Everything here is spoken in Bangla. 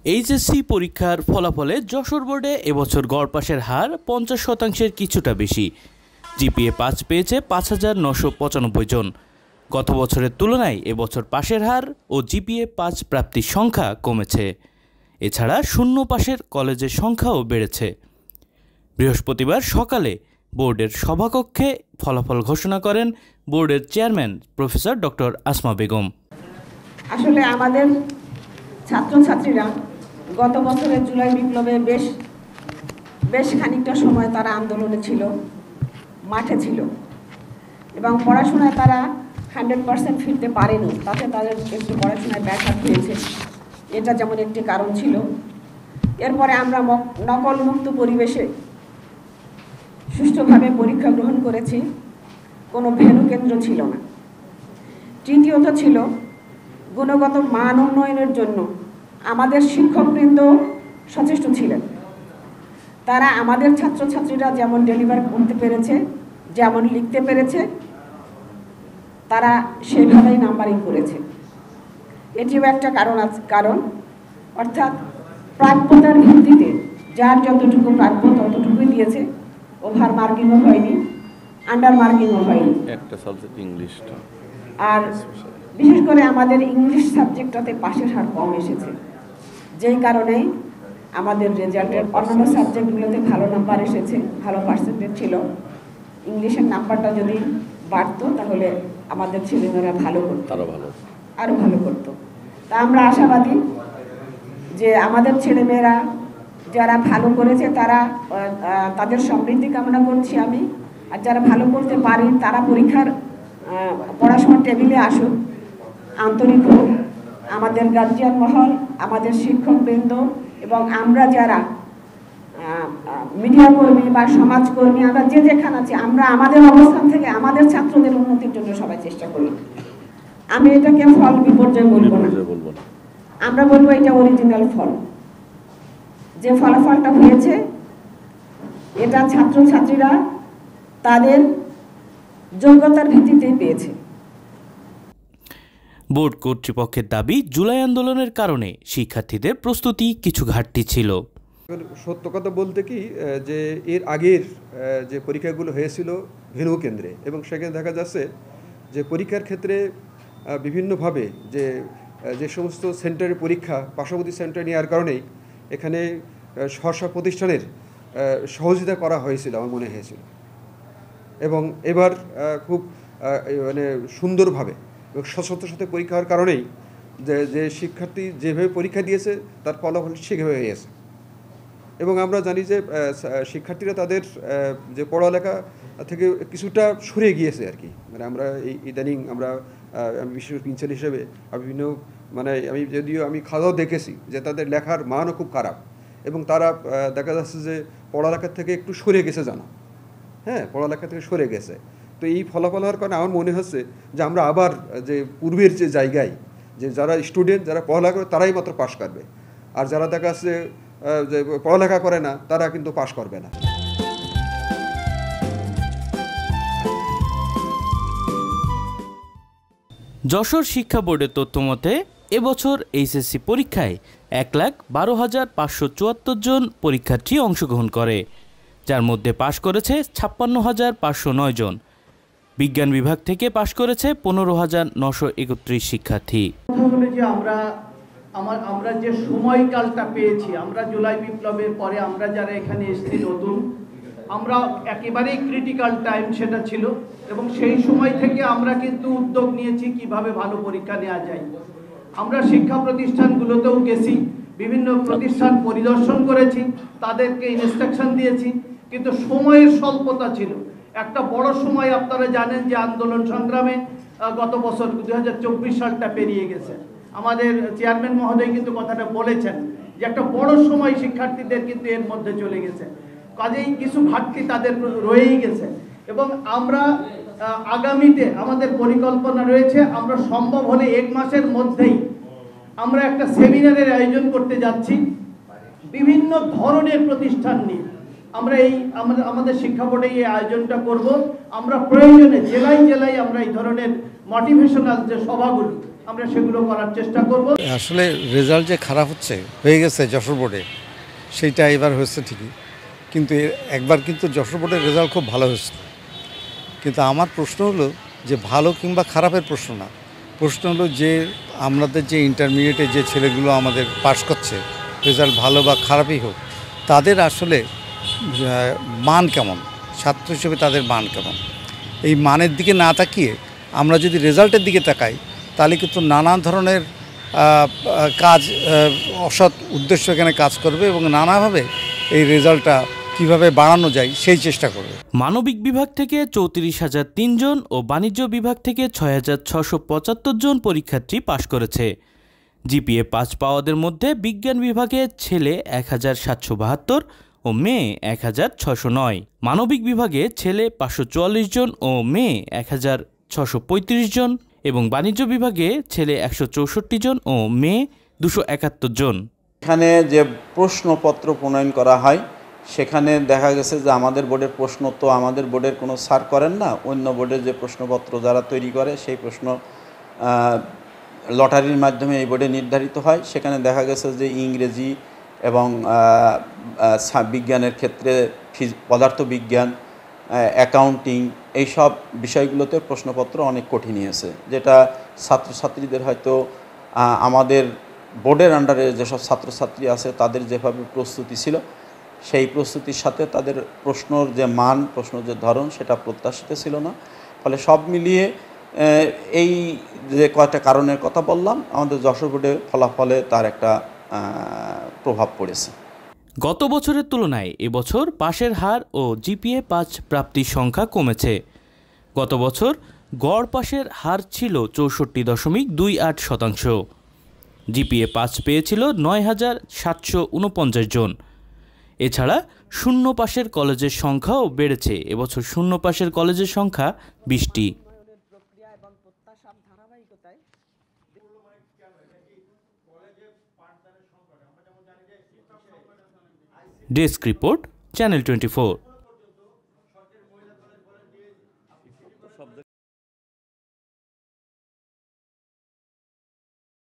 এইচএসসি পরীক্ষার ফলাফলে যশোর বোর্ডে এবছর গড় পাসের হার 50%-এর কিছুটা বেশি। জিপিএ 5 পেয়েছে 5,995 জন। গত বছরের তুলনায় এবছর পাসের হার ও জিপিএ 5 প্রাপ্তির সংখ্যা কমেছে। এছাড়া শূন্য পাসের কলেজের সংখ্যাও বেড়েছে। বৃহস্পতিবার সকালে বোর্ডের সভাকক্ষে ফলাফল ঘোষণা করেন বোর্ডের chairman professor doctor Asma Begum. আসলে আমাদের ছাত্রছাত্রীরা গত বছরের জুলাই বিপ্লবে বেশ খানিকটা সময় তারা আন্দোলনে ছিল, মাঠে ছিল এবং পড়াশোনায় তারা 100% ফিরতে পারেনি। তাতে তাদের একটু পড়াশোনায় ব্যাঘাত হয়েছে, এটা যেমন একটি কারণ ছিল। এরপরে আমরা নকলমুক্ত পরিবেশে সুষ্ঠুভাবে পরীক্ষা গ্রহণ করেছি, কোনো ভেন্যু কেন্দ্র ছিল না। তৃতীয়ত ছিল গুণগত মান উন্নয়নের জন্য আমাদের শিক্ষকবৃন্দ সচেষ্ট ছিলেন। তারা আমাদের ছাত্রছাত্রীরা যেমন ডেলিভার করতে পেরেছে, যেমন লিখতে পেরেছে, তারা সেইভাবেই নাম্বারিং করেছে। এটিও একটা কারণ অর্থাৎ প্রাপ্যতার ভিত্তিতে যার যতটুকু প্রাপ্য ততটুকুই দিয়েছে। ওভার মার্কিংও হয়নি, আন্ডার মার্কিংও হয়নি। একটা সাবজেক্ট ইংলিশটা, আর বিশেষ করে আমাদের ইংলিশ সাবজেক্টটাতে পাশের হার কম এসেছে, যেই কারণে আমাদের রেজাল্টের অন্যান্য সাবজেক্টগুলোতে ভালো নাম্বার এসেছে, ভালো পার্সেন্টেজ ছিল। ইংলিশের নাম্বারটা যদি বাড়তো তাহলে আমাদের ছেলেমেয়েরা ভালো করতো, আরও ভালো করতো। তা আমরা আশাবাদী যে আমাদের ছেলেমেয়েরা যারা ভালো করেছে তাদের সমৃদ্ধি কামনা করছি আমি। আর যারা ভালো করতে পারে তারা পড়াশোনার টেবিলে আসুক, আন্তরিক হোক। আমাদের গার্জিয়ান মহল, আমাদের শিক্ষকবৃন্দ এবং আমরা যারা মিডিয়া কর্মী বা সমাজকর্মী, আমরা যেখানে আছি, আমরা আমাদের অবস্থান থেকে আমাদের ছাত্রদের উন্নতির জন্য সবাই চেষ্টা করি। আমি এটাকে ফল বিপর্যয় বলবো না, আমরা বলবো এটা অরিজিনাল ফল। যে ফলাফলটা হয়েছে এটা ছাত্রছাত্রীরা তাদের যোগ্যতার ভিত্তিতেই পেয়েছে। বোর্ড কর্তৃপক্ষের দাবি, জুলাই আন্দোলনের কারণে শিক্ষার্থীদের প্রস্তুতি কিছু ঘাটতি ছিল। সত্য কথা বলতে কি, যে এর আগের যে পরীক্ষাগুলো হয়েছিল ভেন্যু কেন্দ্রে, এবং সেখানে দেখা যাচ্ছে যে পরীক্ষার ক্ষেত্রে বিভিন্নভাবে যে সমস্ত সেন্টারের পরীক্ষা পার্শ্ববর্তী সেন্টারে নেওয়ার কারণেই এখানে স্ব প্রতিষ্ঠানের সহযোগিতা করা হয়েছিল আমার মনে হয়েছিল। এবং এবার খুব সুন্দরভাবে এবং স্বচ্ছতার সাথে পরীক্ষা হওয়ার কারণেই যে শিক্ষার্থী যেভাবে পরীক্ষা দিয়েছে তার ফলাফল সেভাবে হয়েছে। এবং আমরা জানি যে শিক্ষার্থীরা তাদের যে পড়ালেখা থেকে কিছুটা সরে গিয়েছে আর কি। আমরা ইদানিং আমি বিশেষ প্রিন্সিপাল হিসেবে বিভিন্ন আমি খাওয়াও দেখেছি যে তাদের লেখার মানও খুব খারাপ, এবং তারা দেখা যাচ্ছে যে পড়ালেখার থেকে একটু সরে গেছে পড়ালেখা থেকে সরে গেছে। তো এই ফলাফল হওয়ার কারণে আমার মনে হচ্ছে যে আমরা আবার যে পূর্বের যে জায়গায় যে যারা স্টুডেন্ট যারা পড়ালেখা করে তারাই মাত্র পাশ করবে, আর যারা দেখা যাচ্ছে যে পড়ালেখা করে না তারা কিন্তু পাশ করবে না। যশোর শিক্ষা বোর্ডের তথ্য মতে এবছর এইচএসসি পরীক্ষায় 1,12,574 জন পরীক্ষার্থী অংশগ্রহণ করে, যার মধ্যে পাশ করেছে 56,509 জন। বিজ্ঞান বিভাগ থেকে পাশ করেছে 15,931 শিক্ষার্থী। আমরা যে সময়কালটা পেয়েছি, আমরা জুলাই বিপ্লবের পরে আমরা যারা এখানে এসেছি নতুন, আমরা একেবারেই ক্রিটিক্যাল টাইম সেটা ছিল, এবং সেই সময় থেকে আমরা কিন্তু উদ্যোগ নিয়েছি কিভাবে ভালো পরীক্ষা নেওয়া যায়। আমরা শিক্ষা প্রতিষ্ঠানগুলোতেও গেছি, বিভিন্ন প্রতিষ্ঠান পরিদর্শন করেছি, তাদেরকে ইনস্ট্রাকশন দিয়েছি, কিন্তু সময়ের স্বল্পতা ছিল। একটা বড় সময় আপনারা জানেন যে আন্দোলন সংগ্রামে গত বছর 2024 সালটা পেরিয়ে গেছে। আমাদের চেয়ারম্যান মহোদয় কিন্তু কথাটা বলেছেন যে একটা বড় সময় শিক্ষার্থীদের কিন্তু এর মধ্যে চলে গেছে, কাজেই কিছু ঘাটতি তাদের রয়েই গেছে। এবং আমরা আগামীতে আমাদের পরিকল্পনা রয়েছে, আমরা সম্ভব হলে 1 মাসের মধ্যেই আমরা একটা সেমিনারের আয়োজন করতে যাচ্ছি বিভিন্ন ধরনের প্রতিষ্ঠান নিয়ে। আমরা আমাদের শিক্ষা বোর্ডে এই আয়োজনটা করব। আমরা প্রয়োজনে জেলায় জেলায় আমরা এই ধরনের মোটিভেশনাল যে সভাগুলো আমরা সেগুলো করার চেষ্টা করব। আসলে রেজাল্ট যে খারাপ হয়ে গেছে যশোর বোর্ডে, সেইটা এবার হয়েছে ঠিকই, কিন্তু একবার কিন্তু যশোর বোর্ডের রেজাল্ট খুব ভালো হয়েছে। কিন্তু আমার প্রশ্ন হলো যে ভালো কিংবা খারাপের প্রশ্ন না, প্রশ্ন হলো যে আমাদের যে ইন্টারমিডিয়েটে যে ছেলেগুলো আমাদের পাশ করছে, রেজাল্ট ভালো বা খারাপই হোক, তাদের আসলে মান কেমন, ছাত্র হিসেবে তাদের মান কেমন, এই মানের দিকে না তাকিয়ে আমরা যদি রেজাল্টের দিকে তাকাই, তাহলে কিন্তু নানান ধরনের কাজ, অসৎ উদ্দেশ্য এখানে কাজ করবে এবং নানাভাবে এই রেজাল্টটা কিভাবে বাড়ানো যায় সেই চেষ্টা করবে। মানবিক বিভাগ থেকে 34,003 জন ও বাণিজ্য বিভাগ থেকে 6,675 জন পরীক্ষার্থী পাশ করেছে। জিপিএ 5 পাওয়াদের মধ্যে বিজ্ঞান বিভাগে ছেলে 1,772 ও মেয়ে 1,609, মানবিক বিভাগে ছেলে 544 জন ও মেয়ে 1,635 জন এবং বাণিজ্য বিভাগে ছেলে 164 জন ও মেয়ে 271 জন। এখানে যে প্রশ্নপত্র প্রণয়ন করা হয় সেখানে দেখা গেছে যে আমাদের বোর্ডের প্রশ্ন তো আমাদের বোর্ডের কোনো স্যার করেন না, অন্য বোর্ডের যে প্রশ্নপত্র যারা তৈরি করে সেই প্রশ্ন লটারির মাধ্যমে এই বোর্ডে নির্ধারিত হয়। সেখানে দেখা গেছে যে ইংরেজি এবং বিজ্ঞানের ক্ষেত্রে পদার্থবিজ্ঞান, অ্যাকাউন্টিং, এইসব বিষয়গুলোতে প্রশ্নপত্র অনেক কঠিন হয়েছে, যেটা ছাত্রছাত্রীদের হয়তো আমাদের বোর্ডের আন্ডারে যেসব ছাত্রছাত্রী আছে তাদের যেভাবে প্রস্তুতি ছিল সেই প্রস্তুতির সাথে তাদের প্রশ্নর যে মান, প্রশ্নের যে ধরন সেটা প্রত্যাশিত ছিল না। ফলে সব মিলিয়ে এই যে কয়েকটা কারণের কথা বললাম, আমাদের যশোর বোর্ডের ফলাফলে তার একটা প্রভাব পড়েছে। গত বছরের তুলনায় এবছর পাশের হার ও জিপিএ 5 প্রাপ্তির সংখ্যা কমেছে। গত বছর গড় পাশের হার ছিল 64.28%। জিপিএ 5 পেয়েছিল 9,749 জন। এছাড়া শূন্য পাশের কলেজের সংখ্যাও বেড়েছে। এবছর শূন্য পাশের কলেজের সংখ্যা 20টি। Desk report, channel 24।